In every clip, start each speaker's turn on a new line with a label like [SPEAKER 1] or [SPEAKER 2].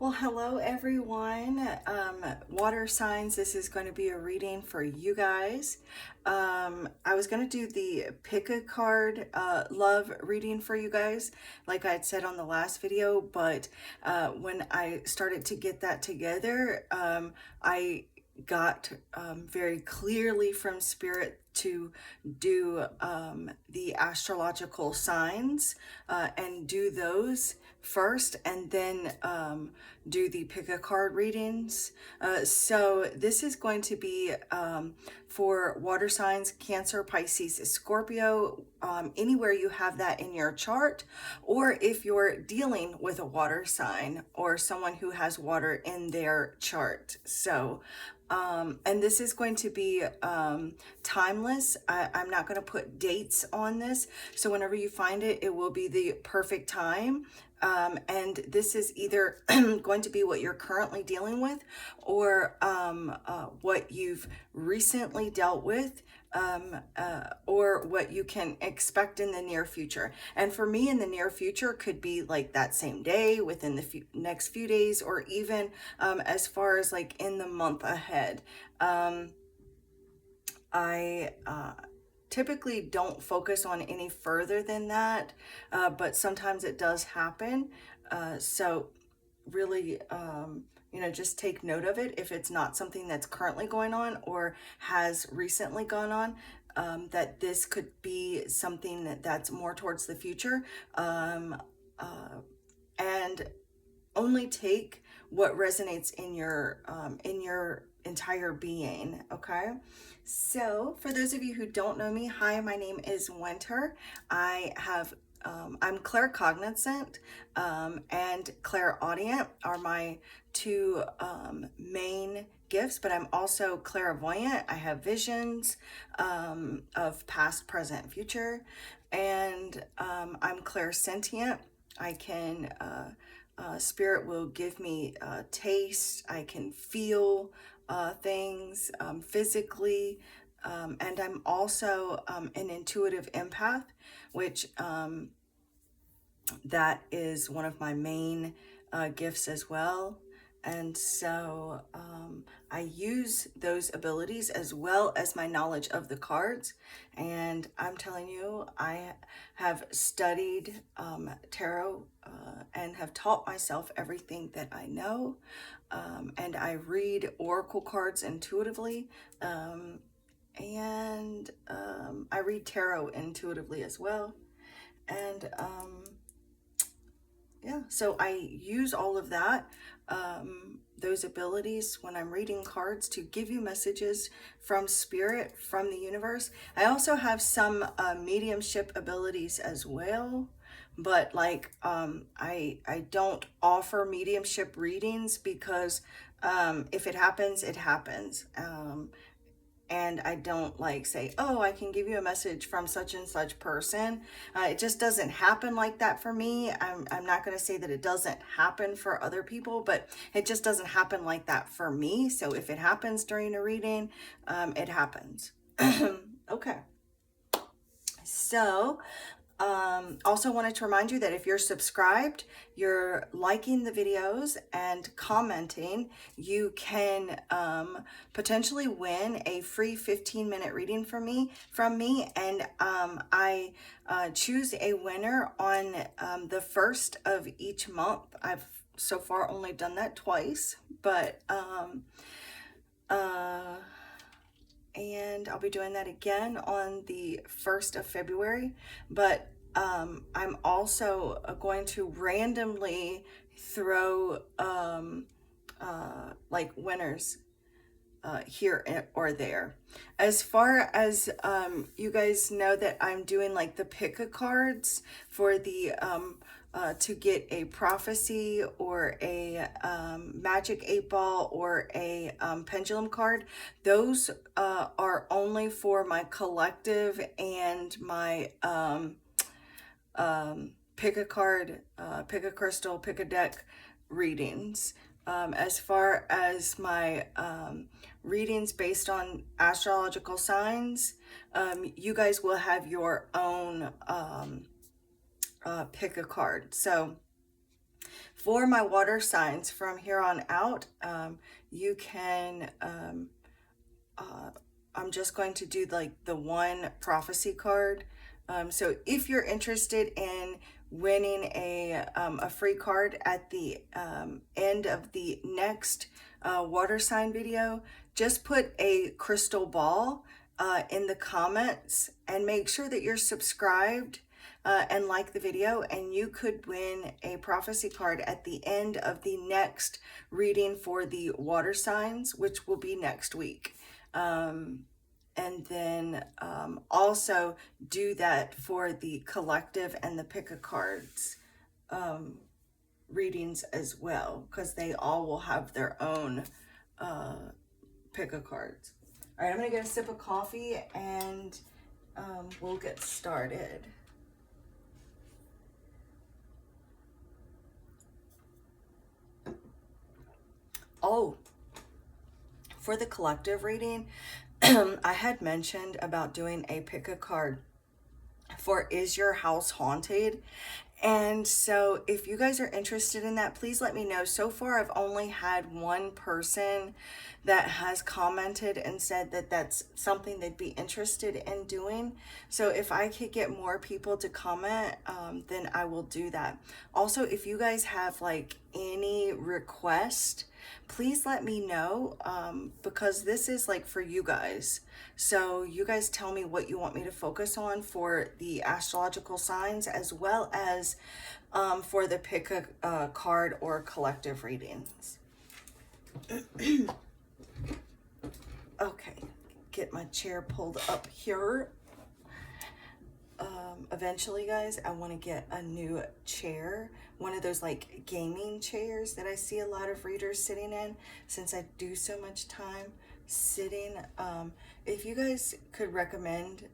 [SPEAKER 1] Well, hello everyone. Water signs, this is going to be a reading for you guys. I was going to do the pick a card love reading for you guys, like I had said on the last video, but when I started to get that together, I got very clearly from Spirit to do the astrological signs and do those first, and then do the pick a card readings. So this is going to be for water signs, Cancer, Pisces, Scorpio, anywhere you have that in your chart, or if you're dealing with a water sign or someone who has water in their chart. So and this is going to be timeless. I'm not going to put dates on this. So whenever you find it, it will be the perfect time. And this is either going to be what you're currently dealing with, or what you've recently dealt with, or what you can expect in the near future. And for me, in the near future could be like that same day, within the next few days, or even as far as like in the month ahead. I typically don't focus on any further than that, but sometimes it does happen. So really, just take note of it if it's not something that's currently going on or has recently gone on. That this could be something that's more towards the future, and only take what resonates in your entire being. Okay, so for those of you who don't know me, hi, my name is Winter. I'm claircognizant, and clairaudient are my two main gifts, but I'm also clairvoyant. I have visions of past, present, future, and I'm clairsentient. I can Spirit will give me taste. I can feel things physically, and I'm also an intuitive empath, which that is one of my main gifts as well. And so I use those abilities as well as my knowledge of the cards. And I'm telling you, I have studied tarot and have taught myself everything that I know. And I read oracle cards intuitively. And I read tarot intuitively as well. And yeah, so I use all of that, those abilities when I'm reading cards to give you messages from Spirit, from the universe. I also have some mediumship abilities as well, but like I don't offer mediumship readings because if it happens, it happens. And I don't like say, oh, I can give you a message from such and such person. It just doesn't happen like that for me. I'm not going to say that it doesn't happen for other people, but it just doesn't happen like that for me. So if it happens during a reading, it happens. Okay. So also wanted to remind you that if you're subscribed, you're liking the videos and commenting, you can potentially win a free 15-minute reading from me. And I choose a winner on the first of each month. I've so far only done that twice, but and I'll be doing that again on the 1st of February. But I'm also going to randomly throw like winners here or there. As far as you guys know that I'm doing like the pick a cards for the to get a prophecy or a magic 8 ball or a pendulum card. Those are only for my collective and my pick a card, pick a crystal, pick a deck readings. As far as my readings based on astrological signs, you guys will have your own pick a card. So for my water signs from here on out, you can, I'm just going to do like the one prophecy card. So if you're interested in winning a free card at the end of the next water sign video, just put a crystal ball in the comments and make sure that you're subscribed and like the video, and you could win a prophecy card at the end of the next reading for the water signs, which will be next week. And then also do that for the collective and the pick a cards readings as well, because they all will have their own pick a cards. All right, I'm gonna get a sip of coffee and we'll get started. Oh, for the collective reading, I had mentioned about doing a pick a card for Is Your House Haunted? And so if you guys are interested in that, please let me know. So far, I've only had one person that has commented and said that that's something they'd be interested in doing. So if I could get more people to comment, then I will do that. Also, if you guys have like any request, please let me know, because this is like for you guys. So you guys tell me what you want me to focus on for the astrological signs, as well as for the pick a card or collective readings. Okay, get my chair pulled up here. Eventually, guys, I want to get a new chair, one of those like gaming chairs that I see a lot of readers sitting in, since I do so much time sitting. If you guys could recommend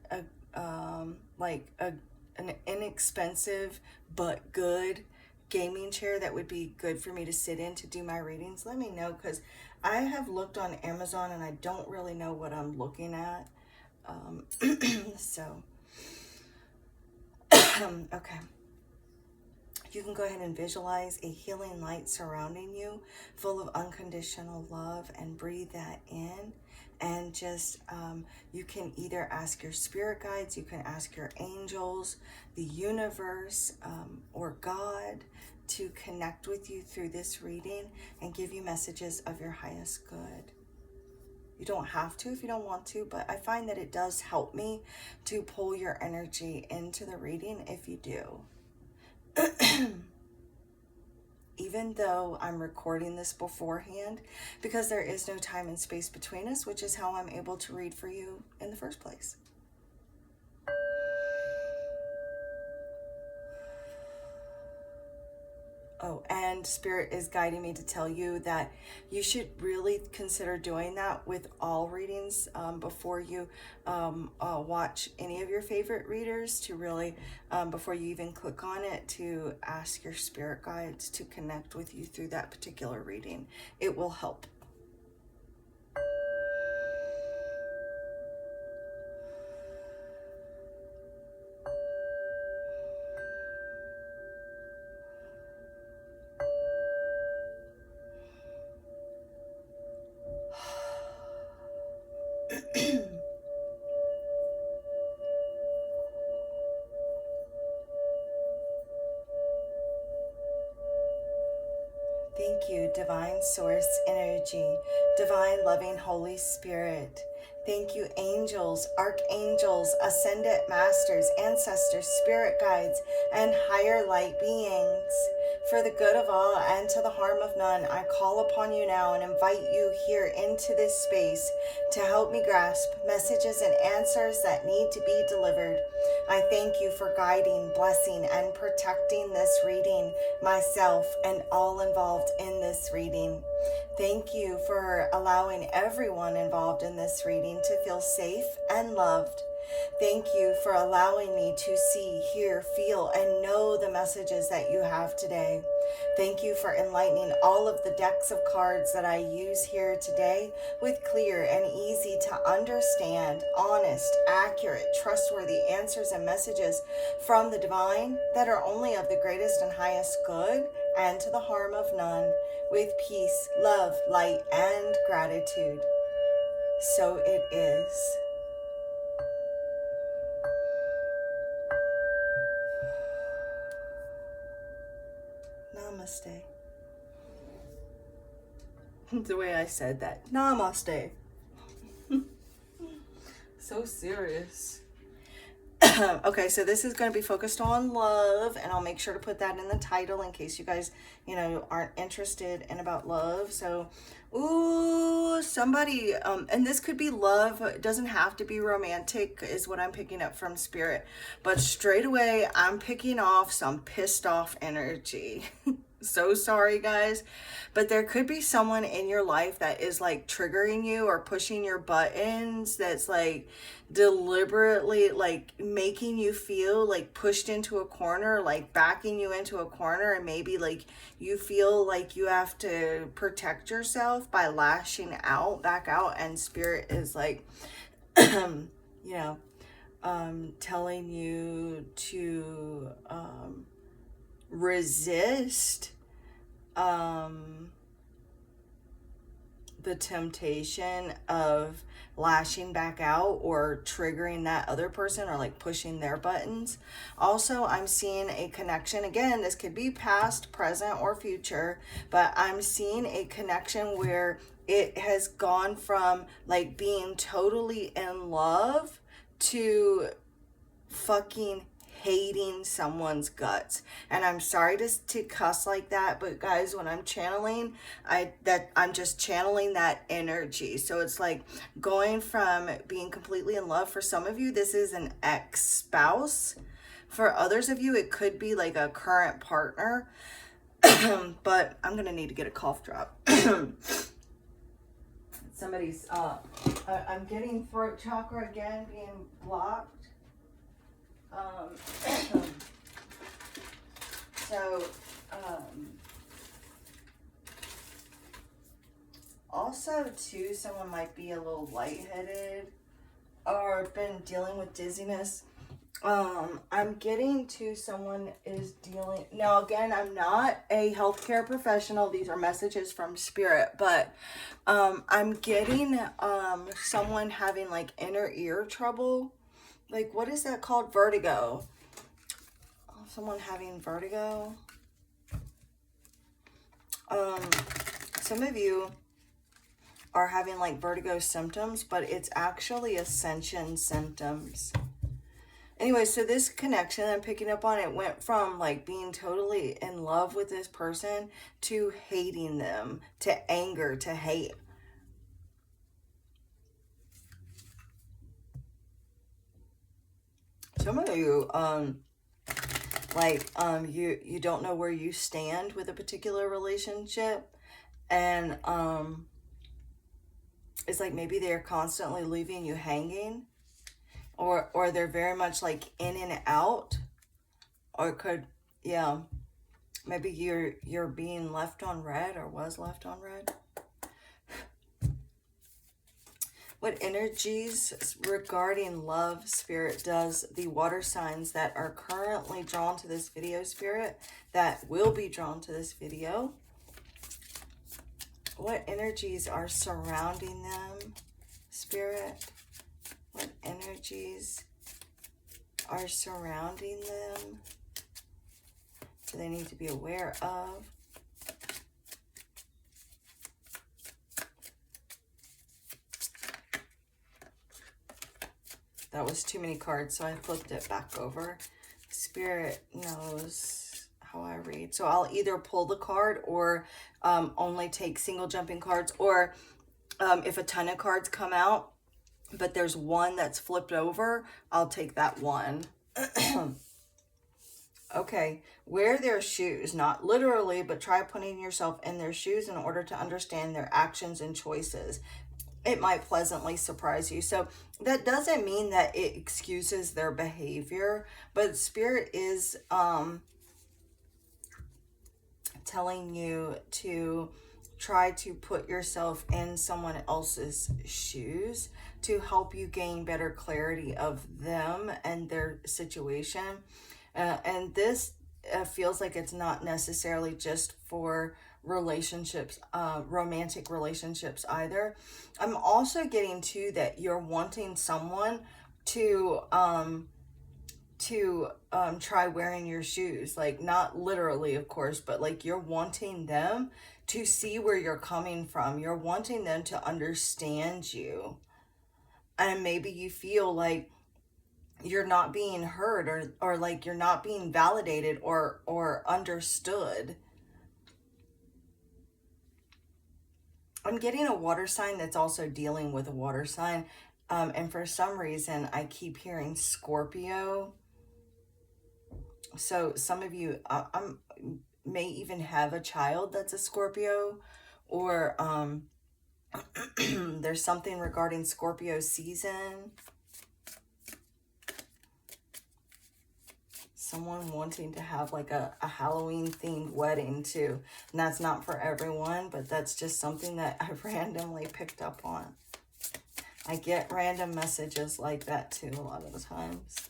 [SPEAKER 1] an inexpensive but good gaming chair that would be good for me to sit in to do my readings, let me know, because I have looked on Amazon and I don't really know what I'm looking at. So okay, you can go ahead and visualize a healing light surrounding you, full of unconditional love, and breathe that in. And just, you can either ask your spirit guides, you can ask your angels, the universe, or God to connect with you through this reading and give you messages of your highest good. You don't have to if you don't want to, but I find that it does help me to pull your energy into the reading if you do. Even though I'm recording this beforehand, because there is no time and space between us, which is how I'm able to read for you in the first place. Oh, and Spirit is guiding me to tell you that you should really consider doing that with all readings before you watch any of your favorite readers, to really, before you even click on it, to ask your spirit guides to connect with you through that particular reading. It will help. Thank you, Divine Source Energy, Divine Loving Holy Spirit. Thank you, angels, archangels, ascended masters, ancestors, spirit guides, and higher light beings. For the good of all and to the harm of none, I call upon you now and invite you here into this space to help me grasp messages and answers that need to be delivered. I thank you for guiding, blessing, and protecting this reading, myself, and all involved in this reading. Thank you for allowing everyone involved in this reading to feel safe and loved. Thank you for allowing me to see, hear, feel, and know the messages that you have today. Thank you for enlightening all of the decks of cards that I use here today with clear and easy to understand, honest, accurate, trustworthy answers and messages from the divine that are only of the greatest and highest good and to the harm of none, with peace, love, light, and gratitude. So it is. Namaste. The way I said that. Namaste. So serious. Okay, so this is going to be focused on love, and I'll make sure to put that in the title in case you guys, aren't interested in about love. So, ooh, somebody, and this could be love. It doesn't have to be romantic, is what I'm picking up from spirit. But straight away, I'm picking off some pissed off energy. So sorry, guys, but there could be someone in your life that is like triggering you or pushing your buttons, that's like deliberately like making you feel like pushed into a corner, like backing you into a corner, and maybe like you feel like you have to protect yourself by lashing out back out, and spirit is like telling you to resist the temptation of lashing back out or triggering that other person or like pushing their buttons. Also, I'm seeing a connection. Again, this could be past, present, or future, but I'm seeing a connection where it has gone from like being totally in love to fucking hating someone's guts. And I'm sorry to cuss like that, but guys, when I'm channeling, I'm just channeling that energy. So it's like going from being completely in love. For some of you, this is an ex-spouse. For others of you, it could be like a current partner. But I'm gonna need to get a cough drop. Somebody's I'm getting throat chakra again being blocked. Also too, someone might be a little lightheaded or been dealing with dizziness. I'm getting to someone is dealing, now again, I'm not a healthcare professional, these are messages from spirit, but I'm getting someone having like inner ear trouble. Like, what is that called? Vertigo. Someone having vertigo. Some of you are having like vertigo symptoms, but it's actually ascension symptoms. Anyway, so this connection I'm picking up on, it went from like being totally in love with this person to hating them, to anger, to hate. Some of you, you don't know where you stand with a particular relationship, and it's like maybe they're constantly leaving you hanging, or they're very much like in and out, or maybe you're being left on red or was left on red. What energies regarding love, spirit, does the water signs that are currently drawn to this video, spirit, that will be drawn to this video, what energies are surrounding them, spirit? What energies are surrounding them? Do they need to be aware of? That was too many cards, so I flipped it back over. Spirit knows how I read. So I'll either pull the card or only take single jumping cards, or if a ton of cards come out, but there's one that's flipped over, I'll take that one. Okay, wear their shoes, not literally, but try putting yourself in their shoes in order to understand their actions and choices. It might pleasantly surprise you. So that doesn't mean that it excuses their behavior, but spirit is telling you to try to put yourself in someone else's shoes to help you gain better clarity of them and their situation. And this feels like it's not necessarily just for relationships, romantic relationships either. I'm also getting to that you're wanting someone to try wearing your shoes, like not literally of course, but like you're wanting them to see where you're coming from. You're wanting them to understand you, and maybe you feel like you're not being heard, or like you're not being validated or understood. I'm getting a water sign that's also dealing with a water sign, and for some reason I keep hearing Scorpio. So some of you may even have a child that's a Scorpio, or there's something regarding Scorpio season. Someone wanting to have like a Halloween themed wedding too. And that's not for everyone, but that's just something that I randomly picked up on. I get random messages like that too a lot of the times.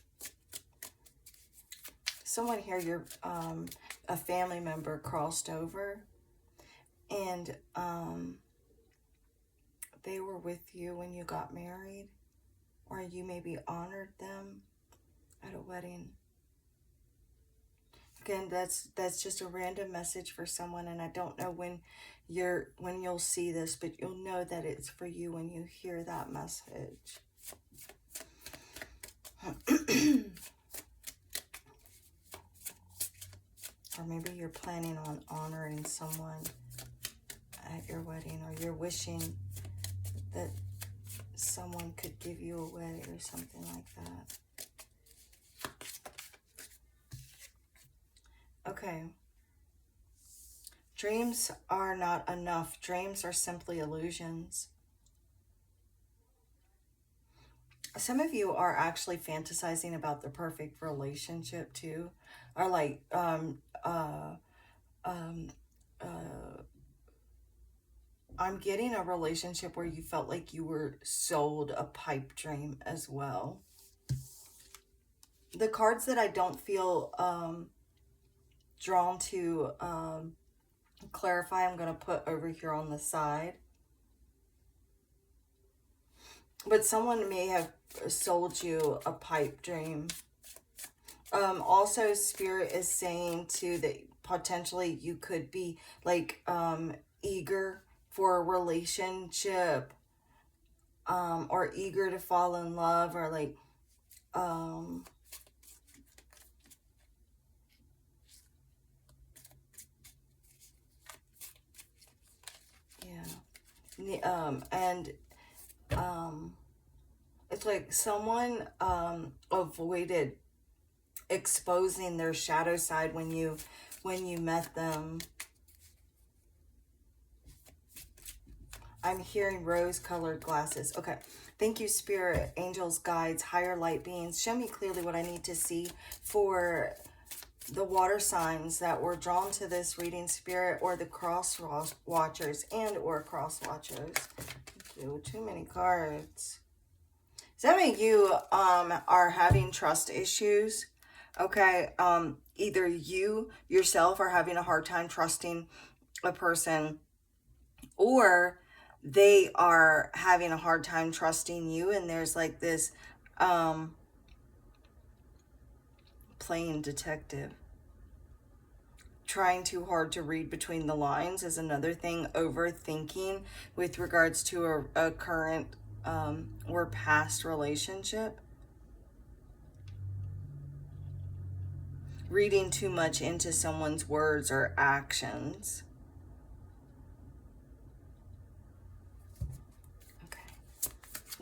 [SPEAKER 1] Someone here, you're a family member crossed over, and they were with you when you got married, or you maybe honored them at a wedding. Again, that's just a random message for someone, and I don't know when you'll see this, but you'll know that it's for you when you hear that message. Or maybe you're planning on honoring someone at your wedding, or you're wishing that someone could give you away or something like that. Okay. Dreams are not enough. Dreams are simply illusions. Some of you are actually fantasizing about the perfect relationship too. Or like, I'm getting a relationship where you felt like you were sold a pipe dream as well. The cards that I don't feel drawn to clarify, I'm going to put over here on the side. But someone may have sold you a pipe dream. Also, Spirit is saying too that potentially you could be like eager for a relationship, or eager to fall in love, or like it's like someone avoided exposing their shadow side when you met them. I'm hearing rose-colored glasses. Okay. Thank you, Spirit, angels, guides, higher light beings. Show me clearly what I need to see for the water signs that were drawn to this reading, Spirit, or the cross watchers and or cross watchers. Too many cards. Some of you are having trust issues. Okay. Either you yourself are having a hard time trusting a person, or they are having a hard time trusting you, and there's like this playing detective. Trying too hard to read between the lines is another thing. Overthinking with regards to a current or past relationship. Reading too much into someone's words or actions.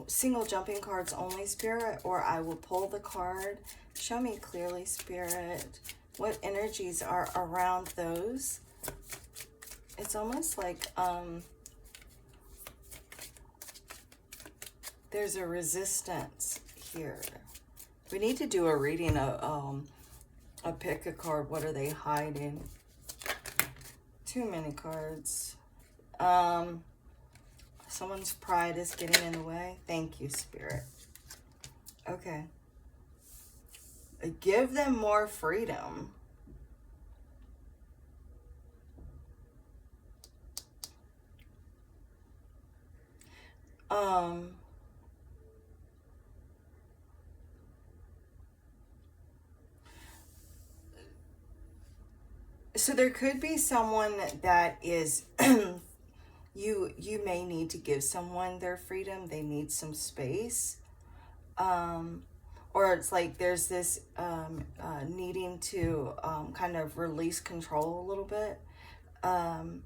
[SPEAKER 1] Single jumping cards only, Spirit, or I will pull the card. Show me clearly, Spirit, what energies are around those. It's almost like there's a resistance here. We need to do a reading of a pick a card. What are they hiding? Too many cards. Someone's pride is getting in the way. Thank you, Spirit. Okay. Give them more freedom. Um, so there could be someone that is you may need to give someone their freedom. They need some space. Um, or it's like there's this needing to kind of release control a little bit. Um,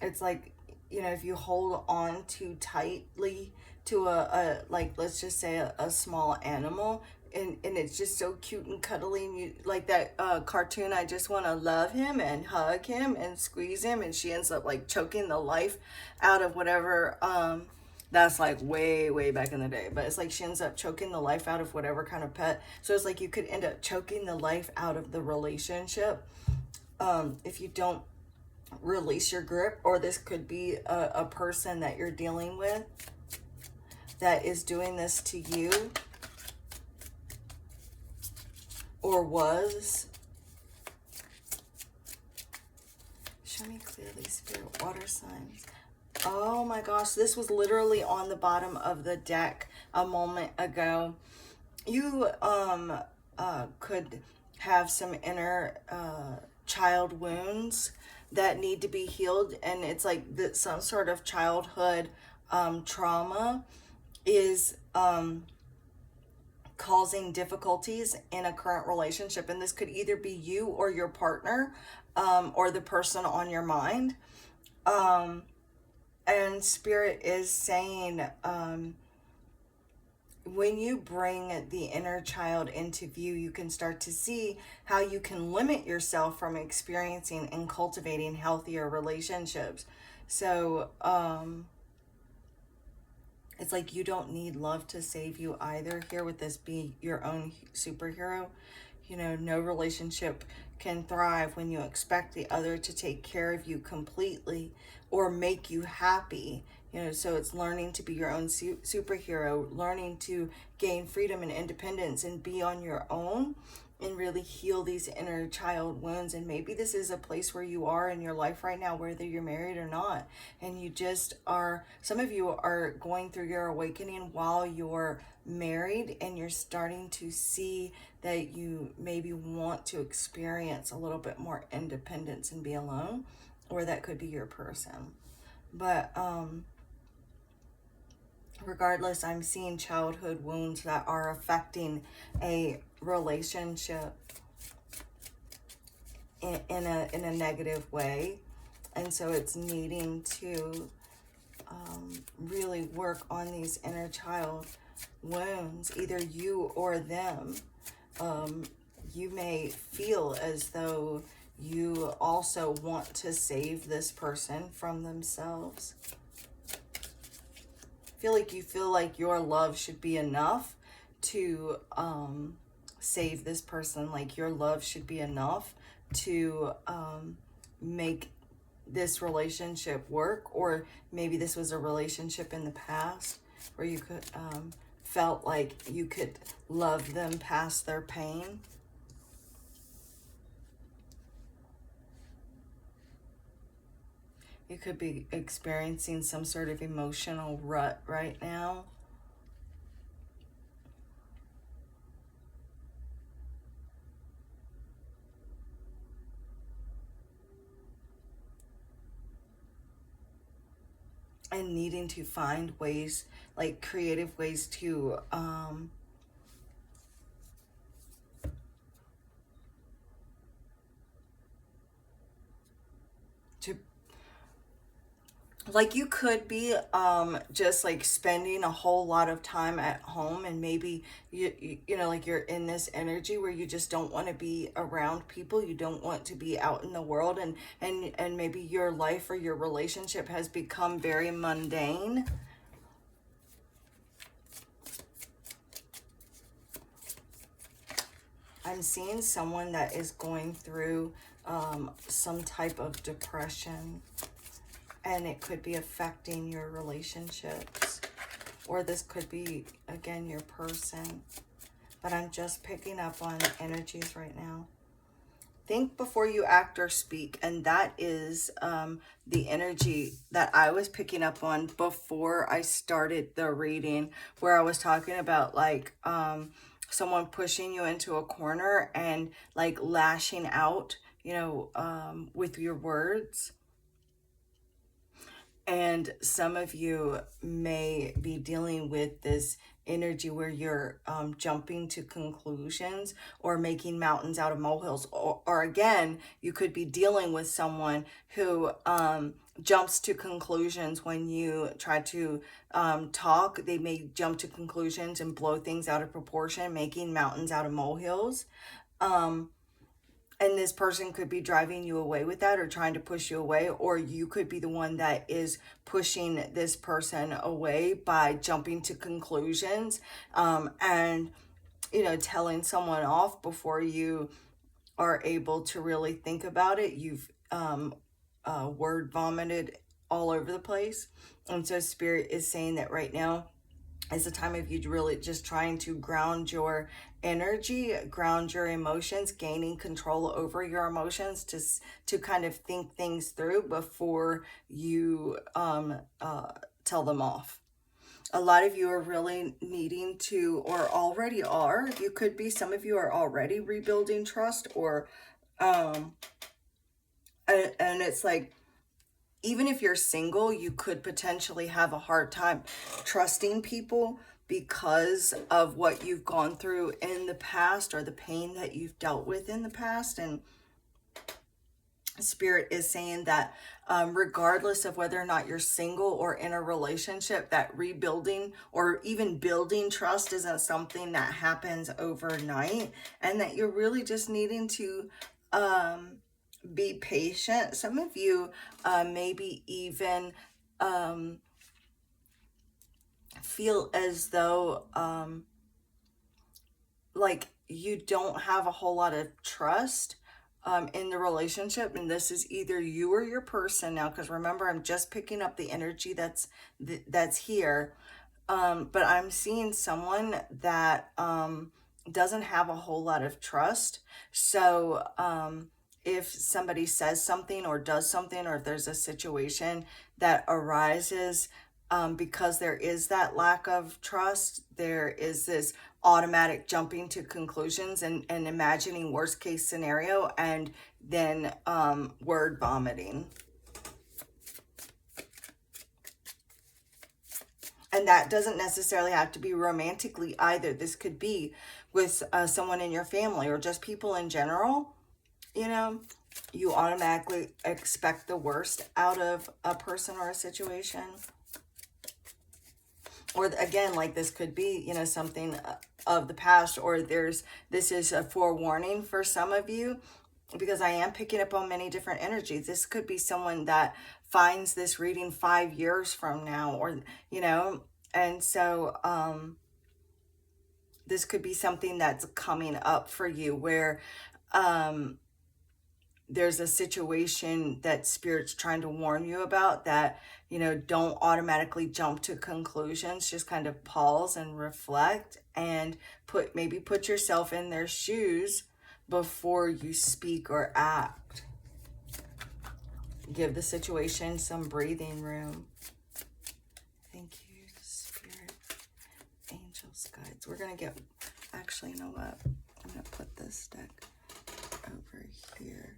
[SPEAKER 1] it's like, you know, if you hold on too tightly to a like, let's just say a small animal, and it's just so cute and cuddly, and you like that cartoon, I just want to love him and hug him and squeeze him, and she ends up like choking the life out of whatever that's like way way back in the day, but it's like she ends up choking the life out of whatever kind of pet. So it's like you could end up choking the life out of the relationship if you don't release your grip. Or this could be a person that you're dealing with that is doing this to you, or was. Show me clearly, Spirit, water signs. Oh my gosh, this was literally on the bottom of the deck a moment ago. You could have some inner child wounds that need to be healed, and it's like that some sort of childhood trauma is causing difficulties in a current relationship. And this could either be you or your partner, or the person on your mind. And Spirit is saying, when you bring the inner child into view, you can start to see how you can limit yourself from experiencing and cultivating healthier relationships. So it's like you don't need love to save you either. Here with this, be your own superhero. You know, no relationship can thrive when you expect the other to take care of you completely or make you happy. You know, so it's learning to be your own superhero, learning to gain freedom and independence and be on your own and really heal these inner child wounds. And maybe this is a place where you are in your life right now, whether you're married or not, and you just are, some of you are going through your awakening while you're married, and you're starting to see that you maybe want to experience a little bit more independence and be alone, or that could be your person. But regardless, I'm seeing childhood wounds that are affecting a relationship in a negative way. And so it's needing to really work on these inner child wounds, either you or them. You may feel as though you also want to save this person from themselves. You feel like your love should be enough to save this person. Like your love should be enough to make this relationship work. Or maybe this was a relationship in the past where you could felt like you could love them past their pain. You could be experiencing some sort of emotional rut right now. And needing to find ways, like creative ways to like you could be just like spending a whole lot of time at home, and maybe you know, like you're in this energy where you just don't want to be around people, you don't want to be out in the world, and maybe your life or your relationship has become very mundane. I'm seeing someone that is going through some type of depression, and it could be affecting your relationships, or this could be, again, your person. But I'm just picking up on energies right now. think before you act or speak. And that is the energy that I was picking up on before I started the reading, where I was talking about like someone pushing you into a corner and like lashing out, with your words. And some of you may be dealing with this energy where you're jumping to conclusions or making mountains out of molehills. Or again, you could be dealing with someone who jumps to conclusions when you try to talk. They may jump to conclusions and blow things out of proportion, making mountains out of molehills. And this person could be driving you away with that or trying to push you away, or you could be the one that is pushing this person away by jumping to conclusions, and telling someone off before you are able to really think about it. You've word vomited all over the place. And so spirit is saying that right now is a time of you really just trying to ground your energy, ground your emotions, gaining control over your emotions to kind of think things through before you tell them off. A lot of you are really needing to, or already are. You could be, some of you are already rebuilding trust, or and it's like, even if you're single, you could potentially have a hard time trusting people because of what you've gone through in the past or the pain that you've dealt with in the past. And Spirit is saying that regardless of whether or not you're single or in a relationship, that rebuilding or even building trust isn't something that happens overnight, and that you're really just needing to be patient. Some of you maybe even feel as though like you don't have a whole lot of trust in the relationship, and this is either you or your person now, because remember, I'm just picking up the energy that's here. But I'm seeing someone that doesn't have a whole lot of trust. So if somebody says something or does something, or if there's a situation that arises because there is that lack of trust, there is this automatic jumping to conclusions and imagining worst case scenario, and then word vomiting. And that doesn't necessarily have to be romantically either. This could be with someone in your family or just people in general. You automatically expect the worst out of a person or a situation. Or again, like this could be, something of the past, or this is a forewarning for some of you, because I am picking up on many different energies. This could be someone that finds this reading 5 years from now, or, and so this could be something that's coming up for you where there's a situation that Spirit's trying to warn you about, that, don't automatically jump to conclusions. Just kind of pause and reflect and put yourself in their shoes before you speak or act. Give the situation some breathing room. Thank you, Spirit, angels, guides. We're going to get, actually, you know what? I'm going to put this deck over here.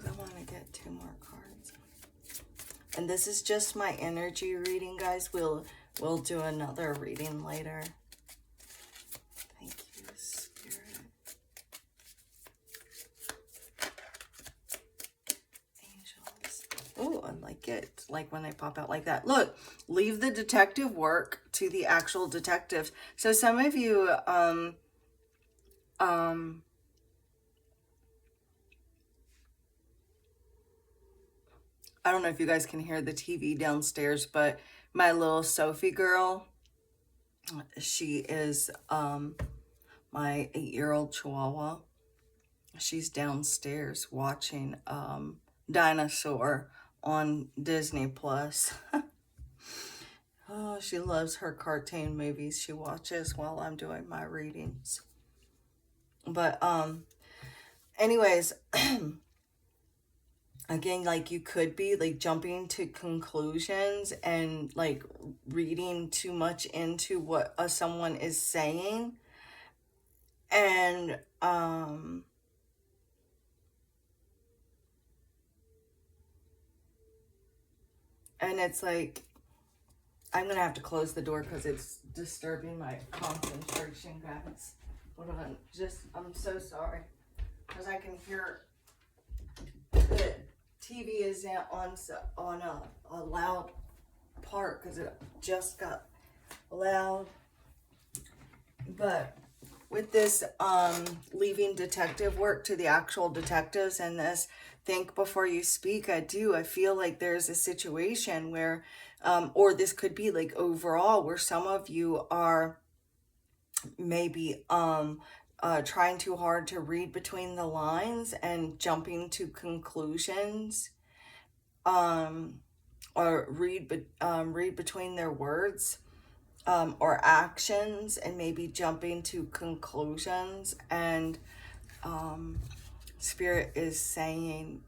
[SPEAKER 1] I want to get 2 more cards. And this is just my energy reading, guys. We'll do another reading later. Thank you, Spirit. Angels. Oh, I like it. Like when they pop out like that. Look, leave the detective work to the actual detectives. So some of you, I don't know if you guys can hear the TV downstairs, but my little Sophie girl, she is my 8-year-old Chihuahua. She's downstairs watching Dinosaur on Disney Plus. Oh, she loves her cartoon movies she watches while I'm doing my readings. But Anyways, again, like you could be like jumping to conclusions and like reading too much into what someone is saying. And it's like, I'm gonna have to close the door because it's disturbing my concentration, guys. Hold on, I'm so sorry, because I can hear the TV is on a loud part because it just got loud. But with this leaving detective work to the actual detectives and this think before you speak, I feel like there's a situation where or this could be like overall where some of you are maybe trying too hard to read between the lines and jumping to conclusions, or read between their words, or actions, and maybe jumping to conclusions. And Spirit is saying,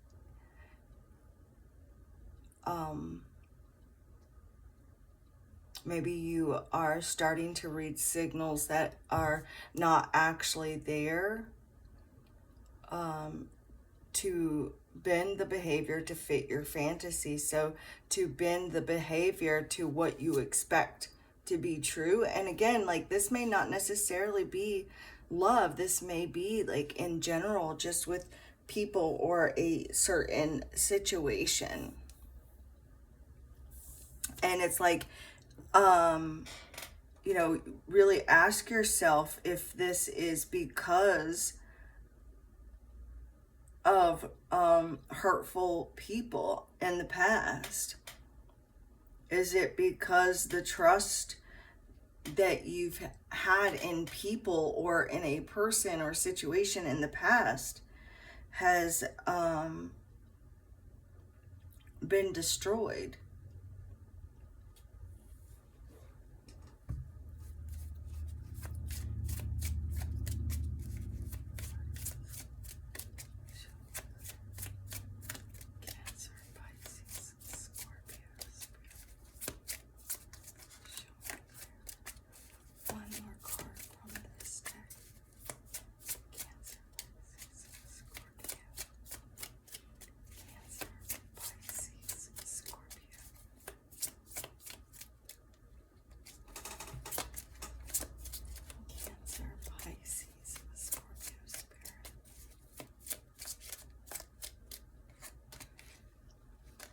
[SPEAKER 1] maybe you are starting to read signals that are not actually there, to bend the behavior to fit your fantasy. So to bend the behavior to what you expect to be true. And again, like this may not necessarily be love. This may be like in general, just with people or a certain situation. And it's like, really ask yourself if this is because of hurtful people in the past. Is it because the trust that you've had in people or in a person or situation in the past has been destroyed?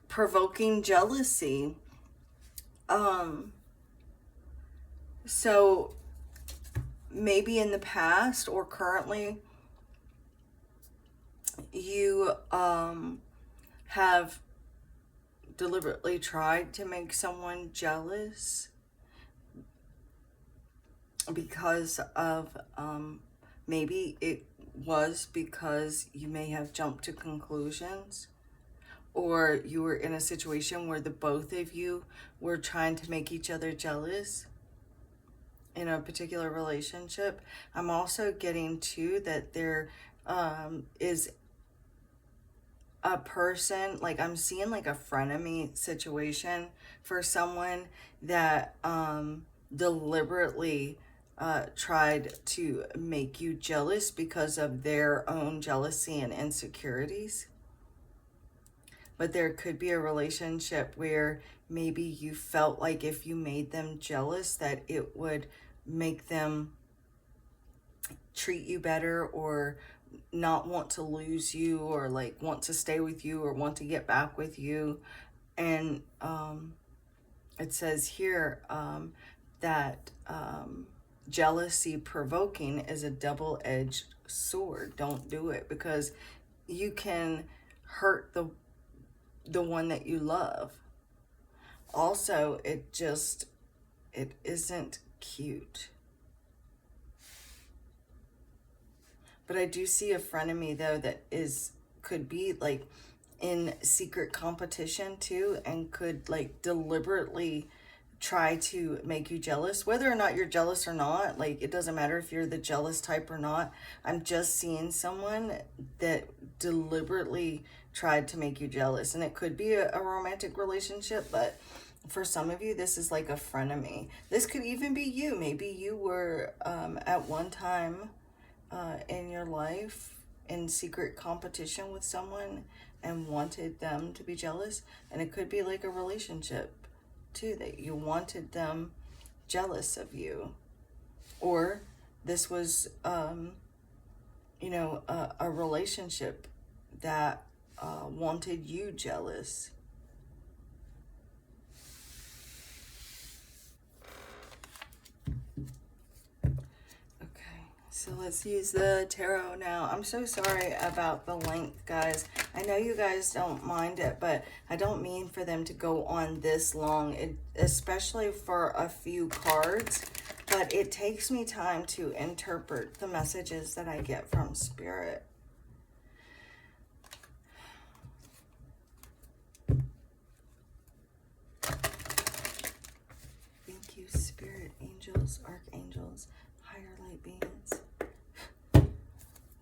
[SPEAKER 1] Provoking jealousy. So maybe in the past or currently, you have deliberately tried to make someone jealous because of maybe it was because you may have jumped to conclusions, or you were in a situation where the both of you were trying to make each other jealous in a particular relationship. I'm also getting to that there is a person, like I'm seeing like a frenemy situation for someone that deliberately tried to make you jealous because of their own jealousy and insecurities. But there could be a relationship where maybe you felt like if you made them jealous that it would make them treat you better, or not want to lose you, or like want to stay with you, or want to get back with you. And it says here that jealousy provoking is a double-edged sword. Don't do it, because you can hurt the one that you love. Also, it isn't cute. But I do see a frenemy though that could be like in secret competition too, and could like deliberately try to make you jealous, whether or not you're jealous or not. Like, it doesn't matter if you're the jealous type or not. I'm just seeing someone that deliberately tried to make you jealous, and it could be a romantic relationship, but for some of you, this is like a frenemy. This could even be you. Maybe you were at one time in your life in secret competition with someone and wanted them to be jealous. And it could be like a relationship too, that you wanted them jealous of you. Or this was, a relationship that wanted you jealous. So let's use the tarot now. I'm so sorry about the length, guys. I know you guys don't mind it, but I don't mean for them to go on this long, especially for a few cards. But it takes me time to interpret the messages that I get from Spirit. Thank you, Spirit, angels, archangels, higher light beings.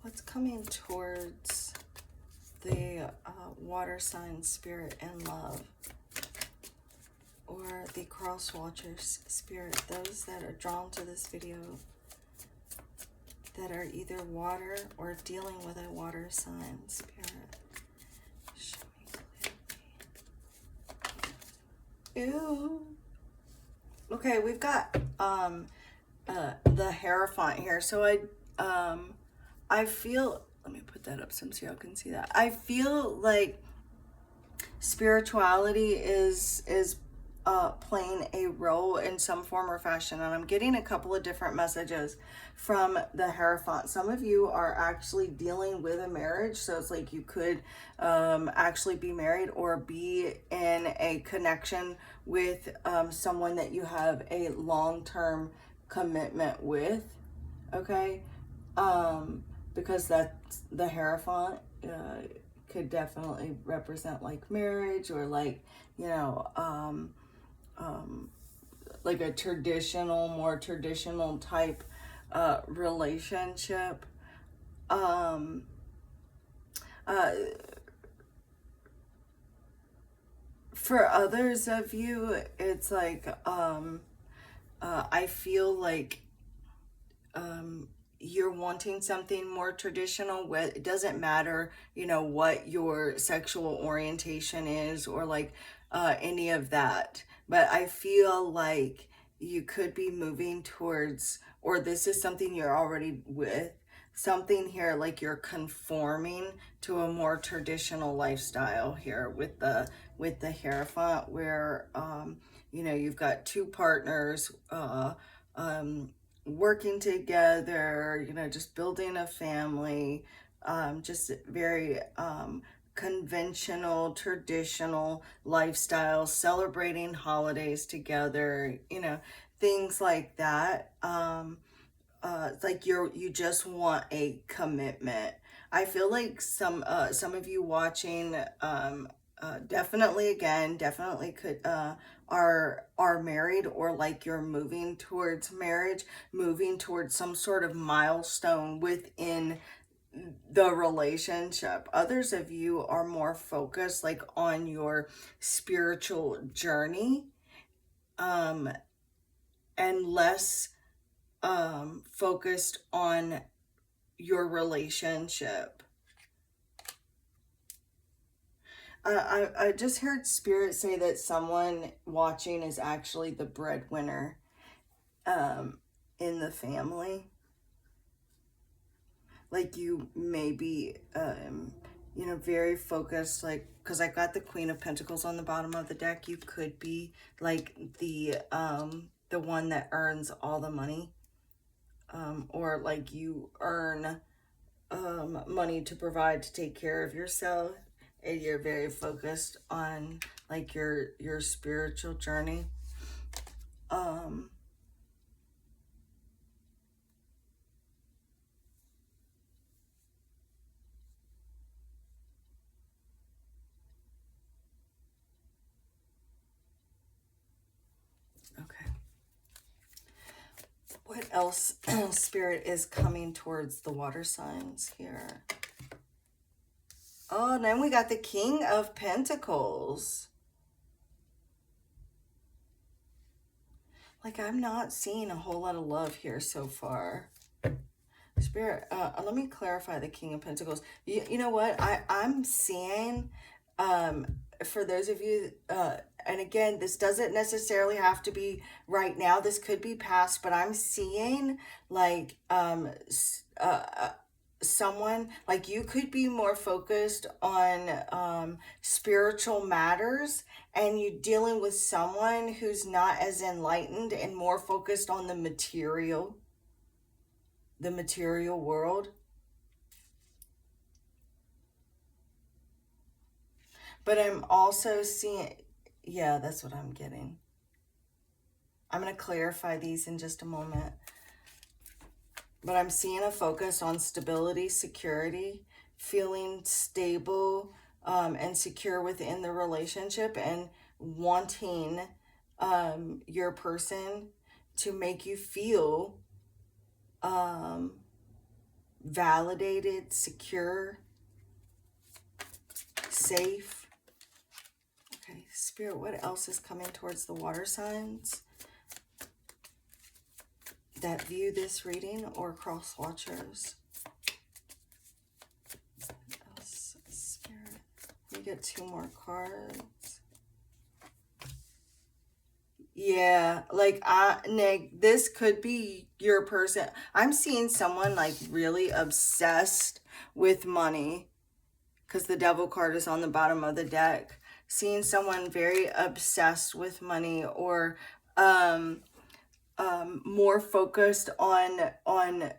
[SPEAKER 1] What's coming towards the water sign Spirit and love, or the cross watchers Spirit, those that are drawn to this video that are either water or dealing with a water sign Spirit? Show me clearly. Ew. Okay, we've got the Hierophant here. So I feel, let me put that up so y'all can see that. I feel like spirituality is playing a role in some form or fashion, and I'm getting a couple of different messages from the Hierophant. Some of you are actually dealing with a marriage, so it's like you could actually be married or be in a connection with someone that you have a long-term commitment with, okay? Because that's the Hierophant could definitely represent like marriage, or like, like a more traditional type relationship. For others of you, it's like I feel like you're wanting something more traditional. It doesn't matter, what your sexual orientation is, or like any of that. But I feel like you could be moving towards, or this is something you're already with, something here like you're conforming to a more traditional lifestyle here with the Hierophant, where you've got two partners working together, just building a family, just very conventional, traditional lifestyle, celebrating holidays together, things like that. It's like you just want a commitment. I feel like some of you watching definitely could are married, or like you're moving towards marriage, moving towards some sort of milestone within the relationship. Others of you are more focused like on your spiritual journey, and less focused on your relationship. I just heard Spirit say that someone watching is actually the breadwinner in the family. Like, you may be, very focused, like, because I got the Queen of Pentacles on the bottom of the deck. You could be like the one that earns all the money, or like you earn money to provide to take care of yourself, and you're very focused on like your spiritual journey. What else, Spirit, is coming towards the water signs here? Oh, and then we got the King of Pentacles. Like, I'm not seeing a whole lot of love here so far. Spirit, let me clarify the King of Pentacles. You know what? I'm seeing, for those of you, and again, this doesn't necessarily have to be right now. This could be past, but I'm seeing like someone, like you could be more focused on spiritual matters, and you dealing with someone who's not as enlightened and more focused on the material world. But I'm also seeing, yeah, that's what I'm getting. I'm going to clarify these in just a moment. But I'm seeing a focus on stability, security, feeling stable and secure within the relationship, and wanting your person to make you feel validated, secure, safe. Okay, Spirit, what else is coming towards the water signs that view this reading, or cross watchers? What else, Spirit? We get 2 more cards. Yeah, like Nick, this could be your person. I'm seeing someone like really obsessed with money, because the Devil card is on the bottom of the deck. Seeing someone very obsessed with money, or more focused on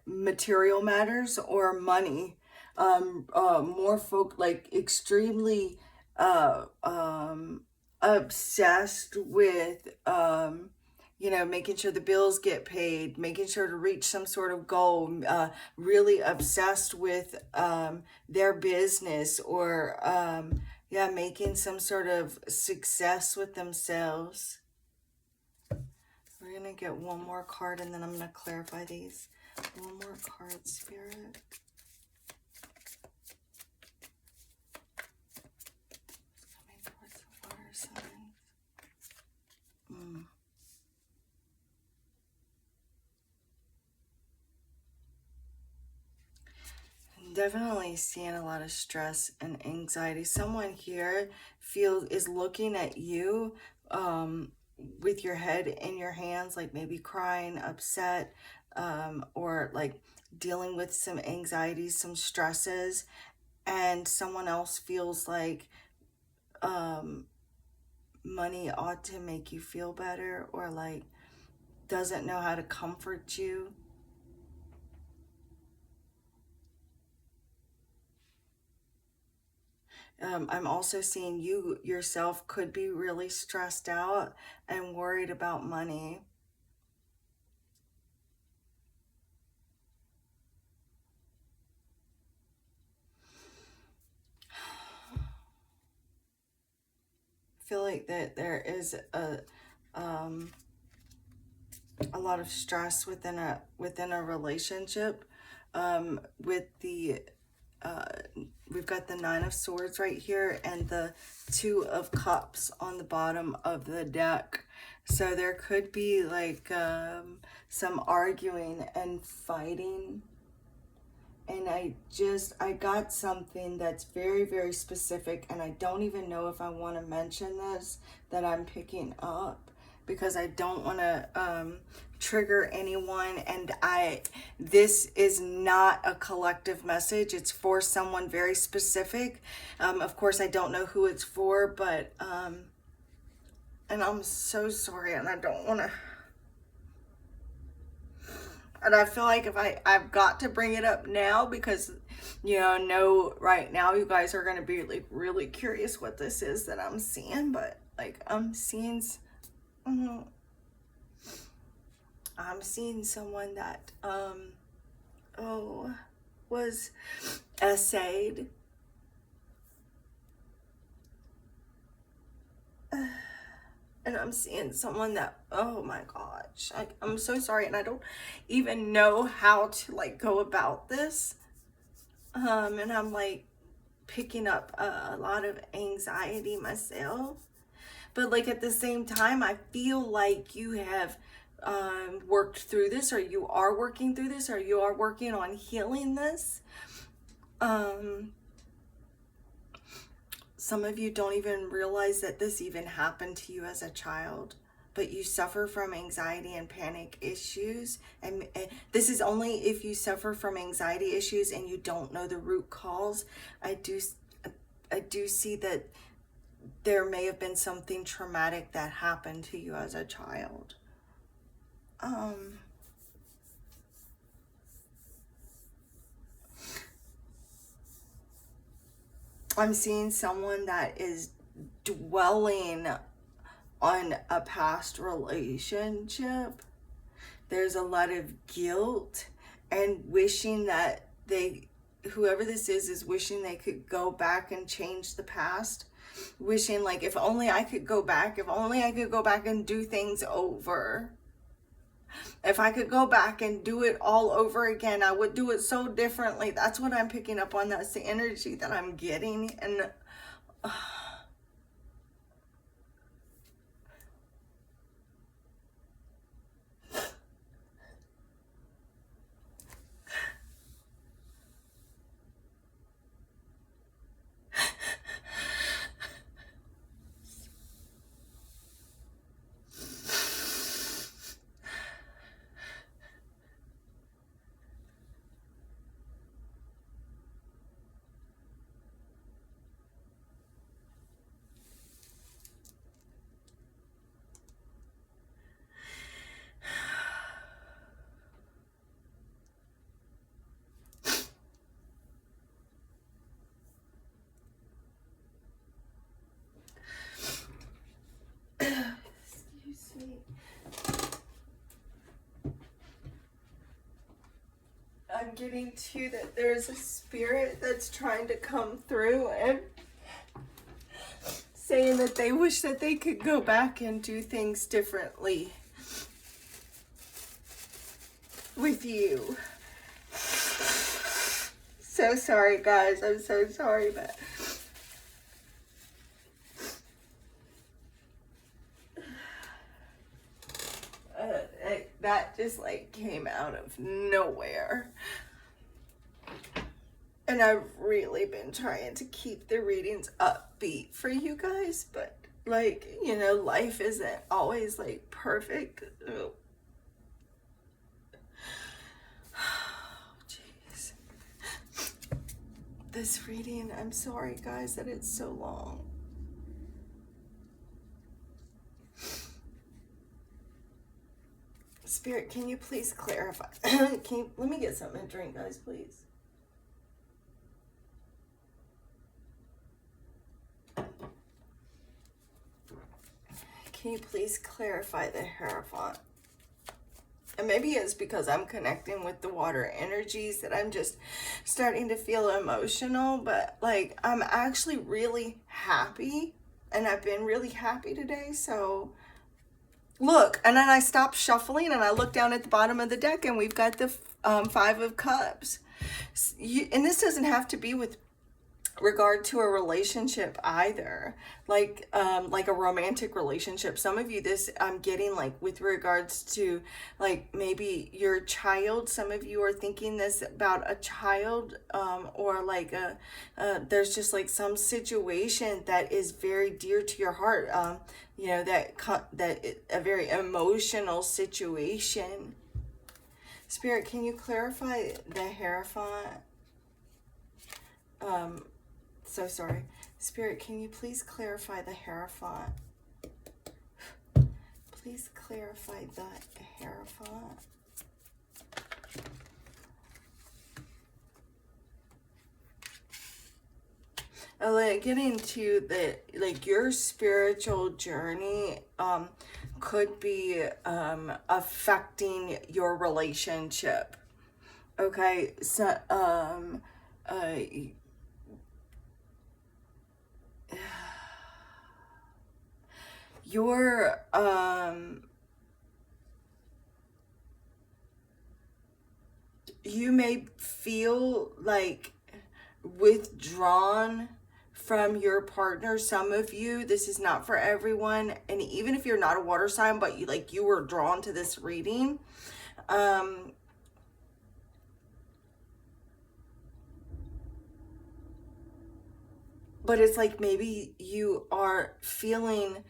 [SPEAKER 1] material matters or money, more like extremely obsessed with you know, making sure the bills get paid, making sure to reach some sort of goal, really obsessed with their business, or yeah, making some sort of success with themselves. We're going to get 1 more card, and then I'm going to clarify these. 1 more card, Spirit. It's coming towards the water signs. Definitely seeing a lot of stress and anxiety. Someone here is looking at you with your head in your hands, like maybe crying, upset, or like dealing with some anxieties, some stresses, and someone else feels like money ought to make you feel better, or like doesn't know how to comfort you. I'm also seeing you yourself could be really stressed out and worried about money. I feel like that there is a lot of stress within a relationship. With the we've got the 9 of Swords right here, and the 2 of Cups on the bottom of the deck. So there could be like some arguing and fighting. And I got something that's very, very specific, and I don't even know if I want to mention this, that I'm picking up, because I don't want to trigger anyone. And this is not a collective message. It's for someone very specific. Of course, I don't know who it's for, but and I'm so sorry, and I don't want to. And I feel like if I've got to bring it up now, because, you know, I know right now you guys are going to be like really curious what this is that I'm seeing. But like I'm seeing someone that was essayed, And I'm seeing someone that, oh my gosh, I'm so sorry, and I don't even know how to like go about this. And I'm like picking up a lot of anxiety myself. But like at the same time, I feel like you have worked through this, or you are working through this, or you are working on healing this. Some of you don't even realize that this even happened to you as a child, but you suffer from anxiety and panic issues. And this is only if you suffer from anxiety issues and you don't know the root cause. I do see that there may have been something traumatic that happened to you as a child. I'm seeing someone that is dwelling on a past relationship. There's a lot of guilt and wishing that whoever this is wishing they could go back and change the past. Wishing like, if only I could go back, if only I could go back and do things over. If I could go back and do it all over again, I would do it so differently. That's what I'm picking up on. That's the energy that I'm getting. And excuse me. I'm getting to that there's a spirit that's trying to come through and saying that they wish that they could go back and do things differently with you. So sorry, guys. I'm so sorry, but that just like came out of nowhere. And I've really been trying to keep the readings upbeat for you guys, but like, you know, life isn't always like perfect. Oh, jeez. This reading, I'm sorry guys that it's so long. Spirit, can you please clarify? Let me get something to drink, guys, please. Can you please clarify the Hierophant? And maybe it's because I'm connecting with the water energies that I'm just starting to feel emotional, but like I'm actually really happy, and I've been really happy today. So look, and then I stopped shuffling and I looked down at the bottom of the deck and we've got the Five of Cups. And this doesn't have to be with regard to a relationship either, like a romantic relationship. Some of you, this I'm getting like with regards to like maybe your child. Some of you are thinking this about a child, or like there's just like some situation that is very dear to your heart, you know, a very emotional situation. Spirit, can you clarify the Hierophant? So sorry. Spirit, can you please clarify the Hierophant? Please clarify the Hierophant. Getting to the, like, your spiritual journey could be affecting your relationship. Okay, so you're you may feel like withdrawn from your partner. Some of you, this is not for everyone, and even if you're not a water sign, but you were drawn to this reading, but it's like maybe you are feeling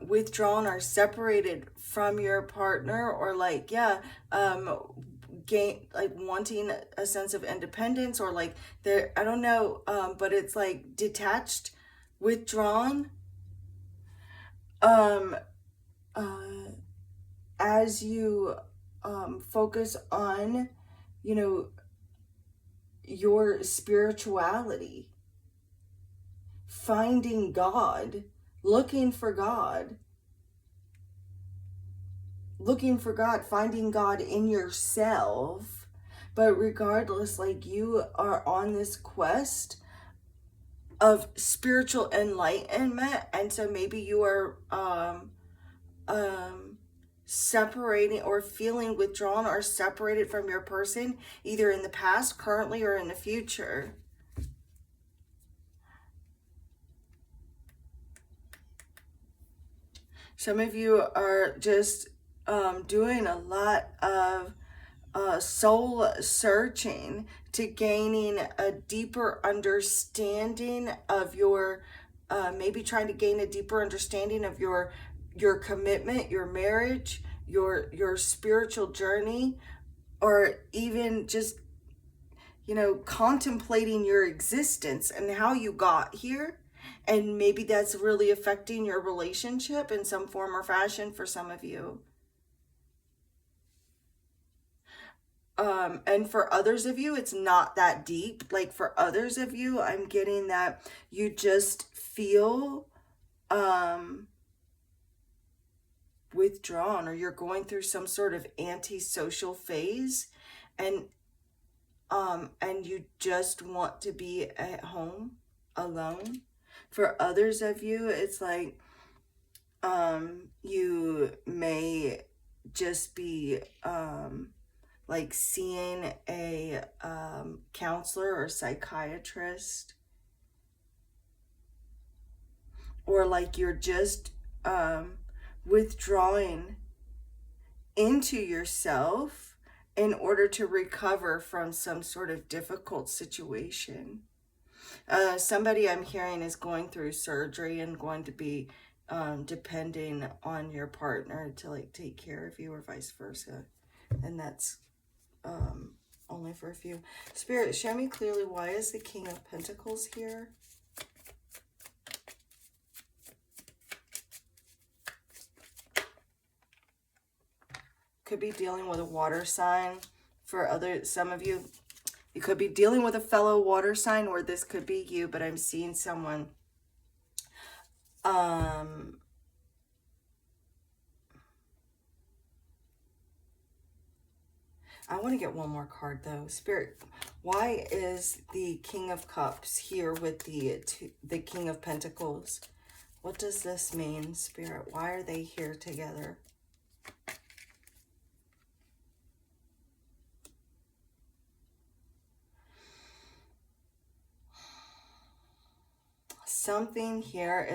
[SPEAKER 1] withdrawn or separated from your partner, or like, yeah, gain, like wanting a sense of independence, or like there, I don't know, but it's like detached, withdrawn, um as you focus on, you know, your spirituality, finding God, looking for God, finding God in yourself. But regardless, like, you are on this quest of spiritual enlightenment, and so maybe you are separating or feeling withdrawn or separated from your person, either in the past, currently, or in the future. Some of you are just doing a lot of soul searching to gaining a deeper understanding of your, maybe trying to gain a deeper understanding of your commitment, your marriage, your spiritual journey, or even just, you know, contemplating your existence and how you got here. And maybe that's really affecting your relationship in some form or fashion for some of you. And for others of you, it's not that deep. Like, for others of you, I'm getting that you just feel withdrawn, or you're going through some sort of antisocial phase, and you just want to be at home alone. For others of you, it's like you may just be like seeing a counselor or psychiatrist, or like you're just withdrawing into yourself in order to recover from some sort of difficult situation. Somebody I'm hearing is going through surgery and going to be depending on your partner to like take care of you, or vice versa. And that's only for a few. Spirit, show me clearly, why is the King of Pentacles here? Could be dealing with a water sign. For some of you, you could be dealing with a fellow water sign, or this could be you, but I'm seeing someone I want to get one more card though. Spirit, why is the King of Cups here with the King of Pentacles? What does this mean, Spirit? Why are they here together? Something here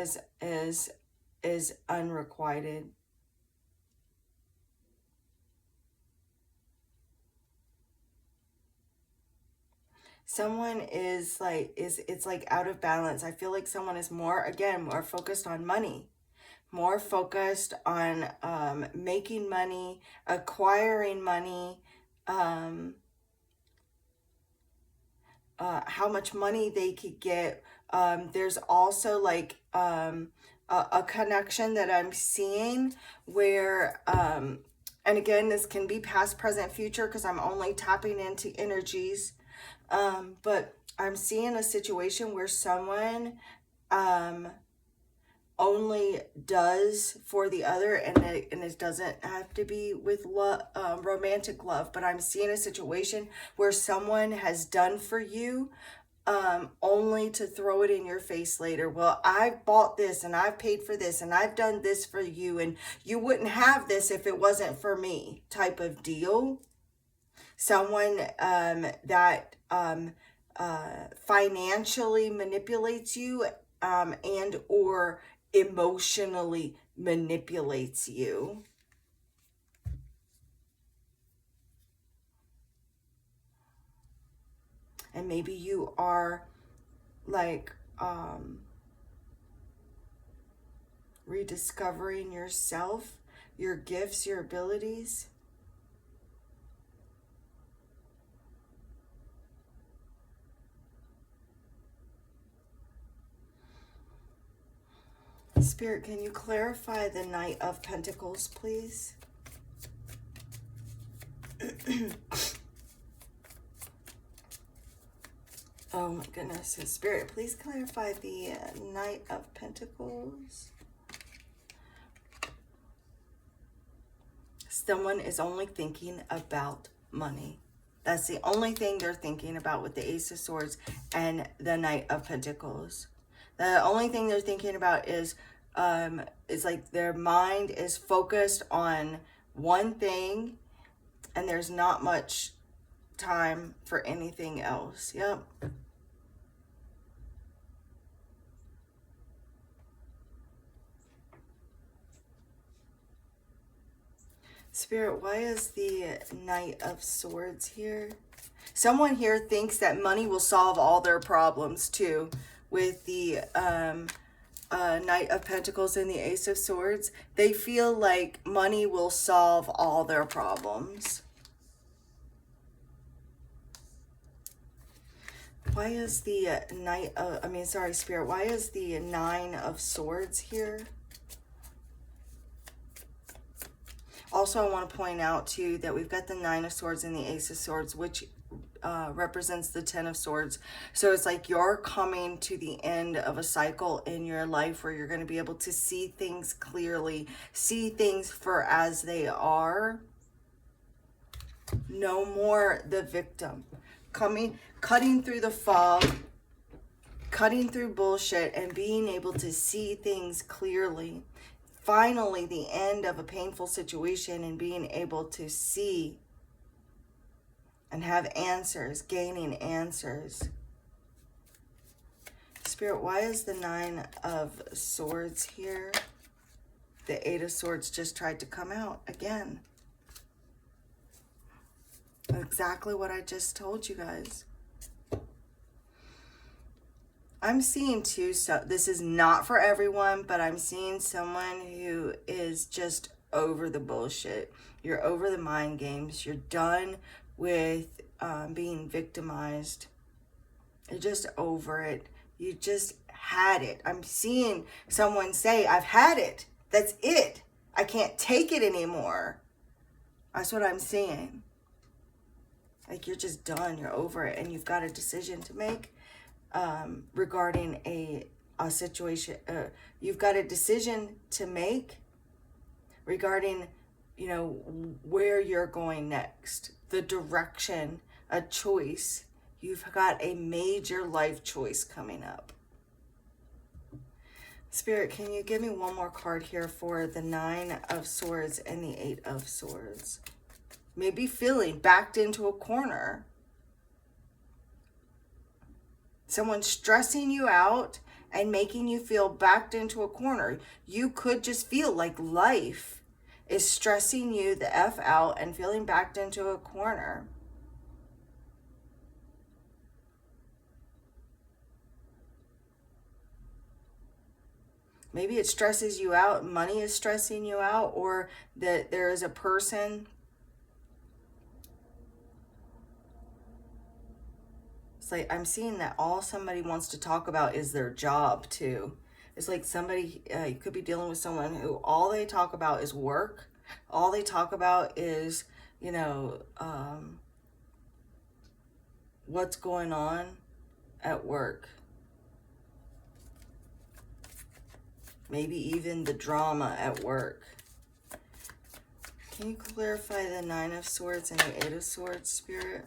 [SPEAKER 1] is unrequited. Someone is like, it's like out of balance. I feel like someone is more focused on money, more focused on making money, acquiring money, how much money they could get. There's also like a connection that I'm seeing where, and again, this can be past, present, future, because I'm only tapping into energies. But I'm seeing a situation where someone only does for the other, and it doesn't have to be with love, romantic love, but I'm seeing a situation where someone has done for you only to throw it in your face later. Well, I've bought this and I've paid for this and I've done this for you, and you wouldn't have this if it wasn't for me type of deal. Someone that financially manipulates you and or emotionally manipulates you. And maybe you are like rediscovering yourself, your gifts, your abilities. Spirit, can you clarify the Knight of Pentacles, please? Oh my goodness. Spirit, please clarify the Knight of Pentacles. Someone is only thinking about money. That's the only thing they're thinking about with the Ace of Swords and the Knight of Pentacles. The only thing they're thinking about is like their mind is focused on one thing, and there's not much time for anything else. Yep. Spirit, why is the Knight of Swords here? Someone here thinks that money will solve all their problems too, with the Knight of Pentacles and the Ace of Swords. They feel like money will solve all their problems. Why is the Spirit, why is the Nine of Swords here? Also, I want to point out too that we've got the Nine of Swords and the Ace of Swords, which represents the Ten of Swords. So it's like you're coming to the end of a cycle in your life where you're going to be able to see things clearly, see things for as they are. No more the victim. Cutting through the fog, cutting through bullshit, and being able to see things clearly. Finally, the end of a painful situation and being able to see and have answers, gaining answers. Spirit, why is the Nine of Swords here? The Eight of Swords just tried to come out again. Exactly what I just told you guys. I'm seeing too, so this is not for everyone, but I'm seeing someone who is just over the bullshit. You're over the mind games. You're done with being victimized. You're just over it. You just had it. I'm seeing someone say, I've had it. That's it. I can't take it anymore. That's what I'm seeing. Like you're just done. You're over it. And you've got a decision to make regarding a situation. You've got a decision to make regarding, you know, where you're going next. The direction, a choice. You've got a major life choice coming up. Spirit, can you give me one more card here for the Nine of Swords and the Eight of Swords? Maybe feeling backed into a corner. Someone stressing you out and making you feel backed into a corner. You could just feel like life is stressing you the F out and feeling backed into a corner. Maybe it stresses you out, money is stressing you out, or that there is a person. It's like I'm seeing that all somebody wants to talk about is their job too. It's like somebody, you could be dealing with someone who all they talk about is work. All they talk about is, you know, what's going on at work. Maybe even the drama at work. Can you clarify the Nine of Swords and the Eight of Swords, Spirit?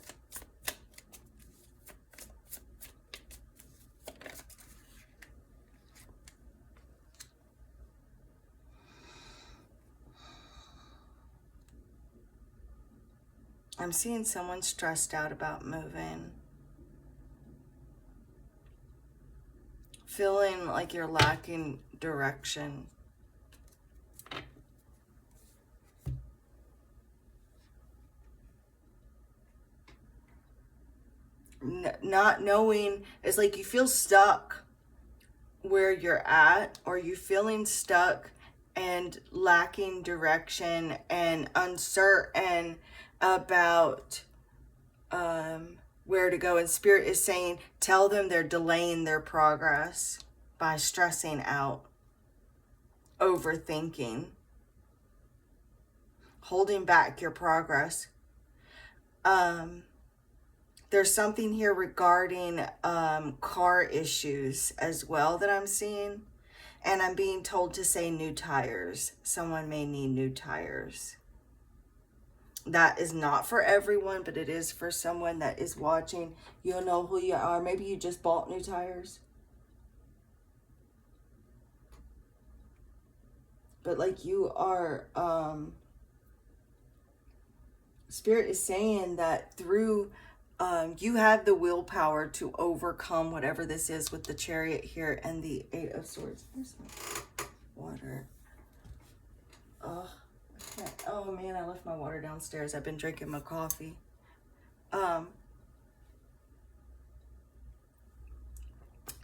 [SPEAKER 1] I'm seeing someone stressed out about moving. Feeling like you're lacking direction. Not knowing, it's like you feel stuck where you're at, or you feeling stuck and lacking direction and uncertain about where to go. And Spirit is saying, tell them they're delaying their progress by stressing out, overthinking, holding back your progress. There's something here regarding car issues as well that I'm seeing. And I'm being told to say new tires. Someone may need new tires. That is not for everyone, but it is for someone that is watching. You'll know who you are. Maybe you just bought new tires. But like you are, Spirit is saying that through, you have the willpower to overcome whatever this is with the Chariot here and the Eight of Swords. Where's my water? Oh man, I left my water downstairs. I've been drinking my coffee.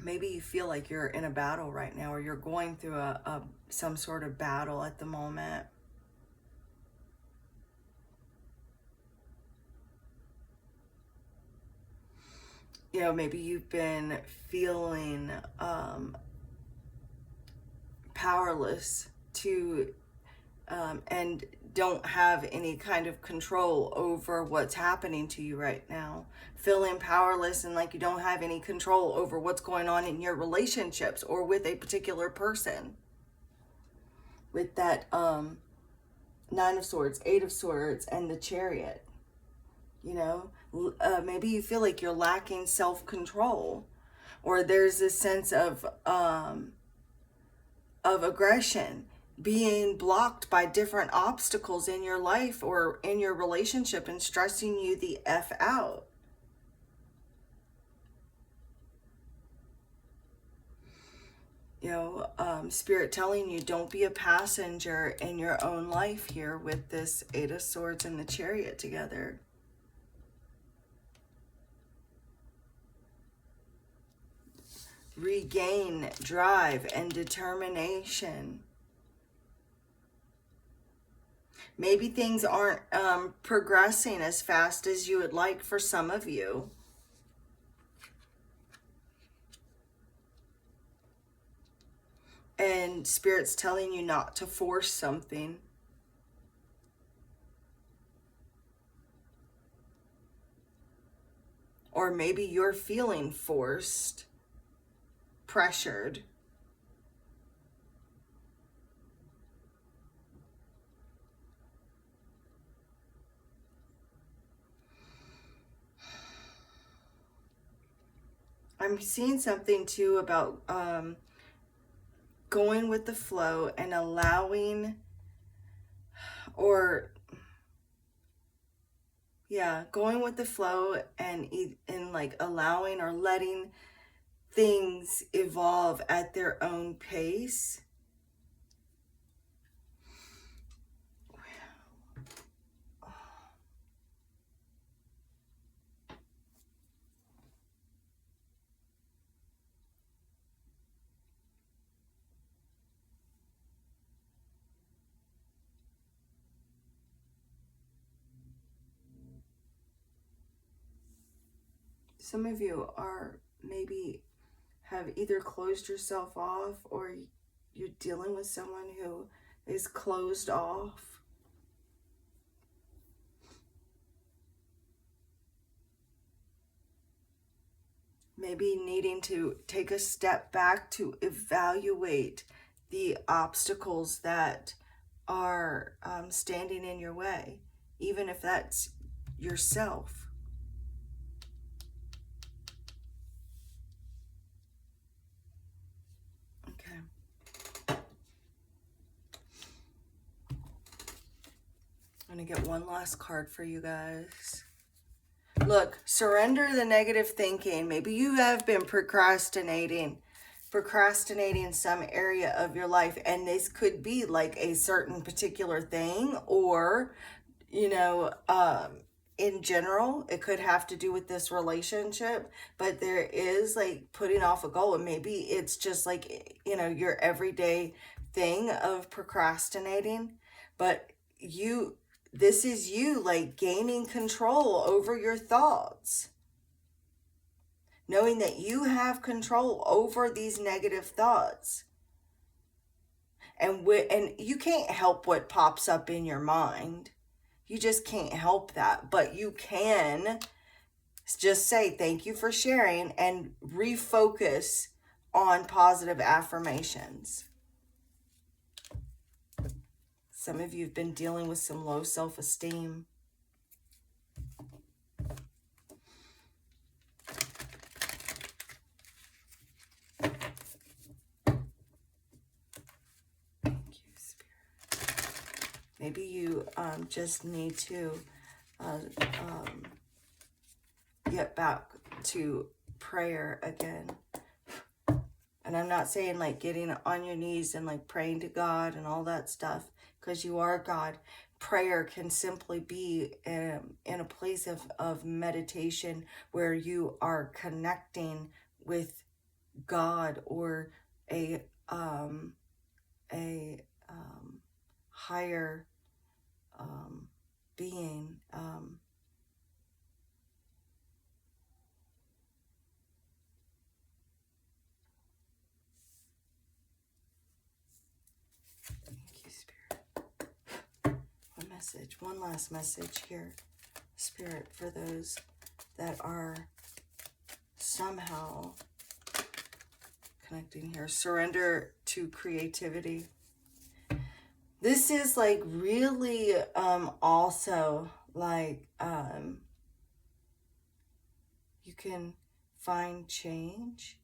[SPEAKER 1] Maybe you feel like you're in a battle right now, or you're going through some sort of battle at the moment. You know, maybe you've been feeling powerless to and don't have any kind of control over what's happening to you right now. Feeling powerless and like you don't have any control over what's going on in your relationships or with a particular person. With that Nine of Swords, Eight of Swords, and the Chariot. You know, maybe you feel like you're lacking self-control, or there's a sense of aggression being blocked by different obstacles in your life or in your relationship and stressing you the F out. You know, Spirit telling you don't be a passenger in your own life here with this Eight of Swords and the Chariot together. Regain drive and determination. Maybe things aren't progressing as fast as you would like for some of you. And Spirit's telling you not to force something. Or maybe you're feeling forced, pressured. I'm seeing something too about going with the flow and allowing, or yeah, going with the flow and like allowing or letting things evolve at their own pace. Some of you are maybe have either closed yourself off, or you're dealing with someone who is closed off. Maybe needing to take a step back to evaluate the obstacles that are standing in your way, even if that's yourself. I'm going to get one last card for you guys. Look, surrender the negative thinking. Maybe you have been procrastinating some area of your life, and this could be like a certain particular thing, or in general, it could have to do with this relationship, but there is like putting off a goal, and maybe it's just like, your everyday thing of procrastinating, but this is you like gaining control over your thoughts, knowing that you have control over these negative thoughts. And you can't help what pops up in your mind. You just can't help that. But you can just say, thank you for sharing, and refocus on positive affirmations. Some of you have been dealing with some low self-esteem. Maybe you just need to get back to prayer again. And I'm not saying like getting on your knees and like praying to God and all that stuff, because you are God. Prayer can simply be in a place of meditation where you are connecting with God, or a higher being. Thank you, Spirit. One last message here, Spirit, for those that are somehow connecting here. Surrender to creativity. This is like really also like you can find change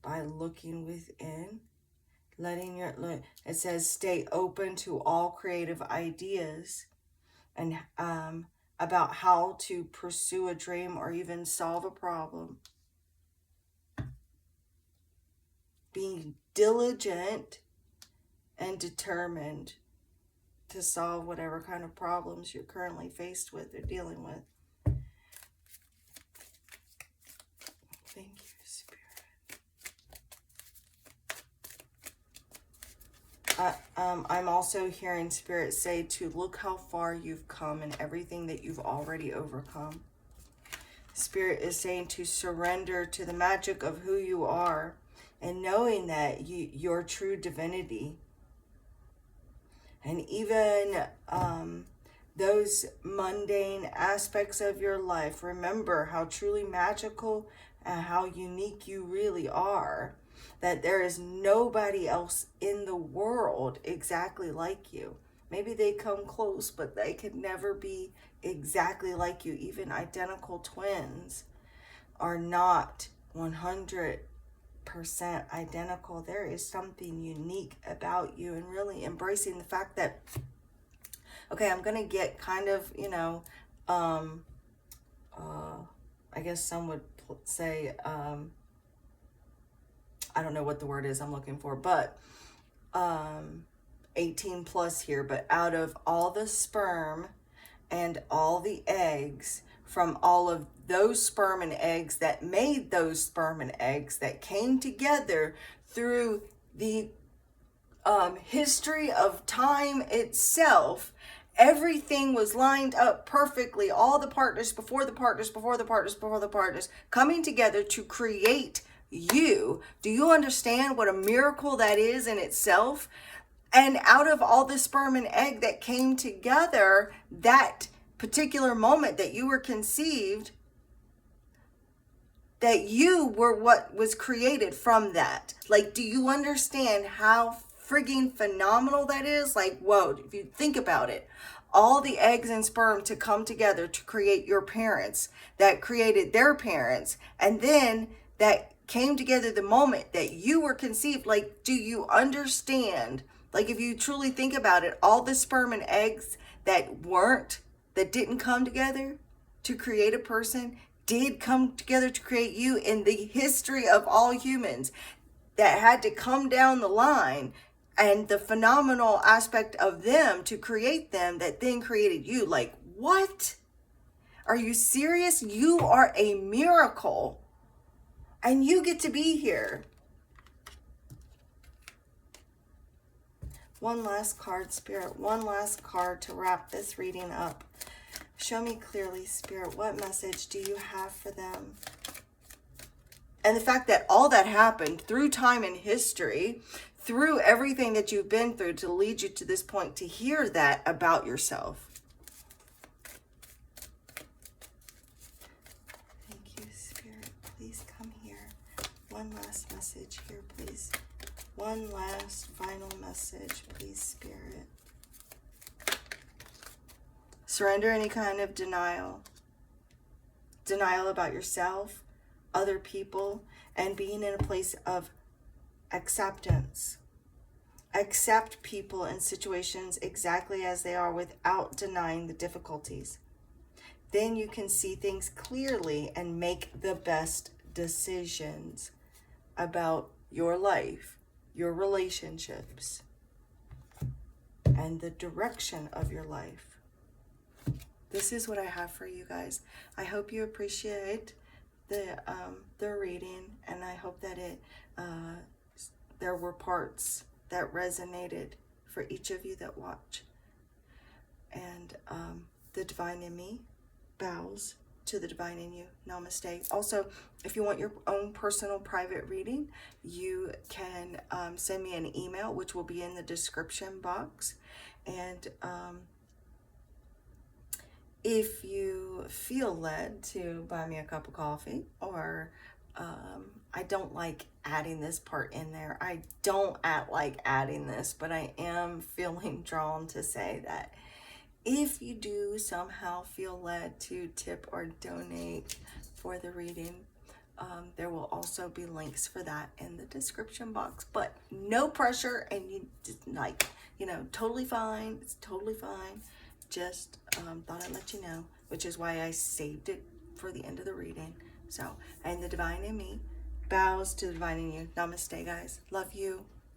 [SPEAKER 1] by looking within, it says stay open to all creative ideas, and about how to pursue a dream or even solve a problem. Being diligent and determined to solve whatever kind of problems you're currently faced with or dealing with. Thank you, Spirit. I'm also hearing Spirit say to look how far you've come and everything that you've already overcome. Spirit is saying to surrender to the magic of who you are, and knowing that your true divinity, and even those mundane aspects of your life, remember how truly magical and how unique you really are, that there is nobody else in the world exactly like you. Maybe they come close, but they could never be exactly like you. Even identical twins are not 100% identical. There is something unique about you, and really embracing the fact that, okay, I'm going to get kind of, I guess some would say, I don't know what the word is I'm looking for, but 18 plus here, but out of all the sperm and all the eggs, from all of those sperm and eggs that made those sperm and eggs that came together through the history of time itself, everything was lined up perfectly. All the partners before the partners, before the partners, before the partners, coming together to create you. Do you understand what a miracle that is in itself? And out of all the sperm and egg that came together, that particular moment that you were conceived, that you were what was created from that. Like, do you understand how frigging phenomenal that is? Like, whoa, if you think about it, all the eggs and sperm to come together to create your parents that created their parents, and then that came together the moment that you were conceived. Like, do you understand Like, if you truly think about it, all the sperm and eggs that didn't come together to create a person did come together to create you in the history of all humans, that had to come down the line, and the phenomenal aspect of them to create them that then created you. Like, what? Are you serious? You are a miracle, and you get to be here. One last card, Spirit. One last card to wrap this reading up. Show me clearly, Spirit, what message do you have for them? And the fact that all that happened through time and history, through everything that you've been through to lead you to this point, to hear that about yourself. Thank you, Spirit. Please come here. One last message here, please. One last final message, please, Spirit. Surrender any kind of denial. Denial about yourself, other people, and being in a place of acceptance. Accept people and situations exactly as they are without denying the difficulties. Then you can see things clearly and make the best decisions about your life, your relationships, and the direction of your life. This is what I have for you guys. I hope you appreciate the reading, and I hope that there were parts that resonated for each of you that watch. And the divine in me bows to the divine in you. Namaste. Also, if you want your own personal private reading, you can send me an email, which will be in the description box. And if you feel led to buy me a cup of coffee, or I don't like adding this part in there. I don't like adding this, but I am feeling drawn to say that if you do somehow feel led to tip or donate for the reading, there will also be links for that in the description box. But no pressure, and you just totally fine. It's totally fine. Just thought I'd let you know, which is why I saved it for the end of the reading. So, and the divine in me bows to the divine in you. Namaste, guys. Love you.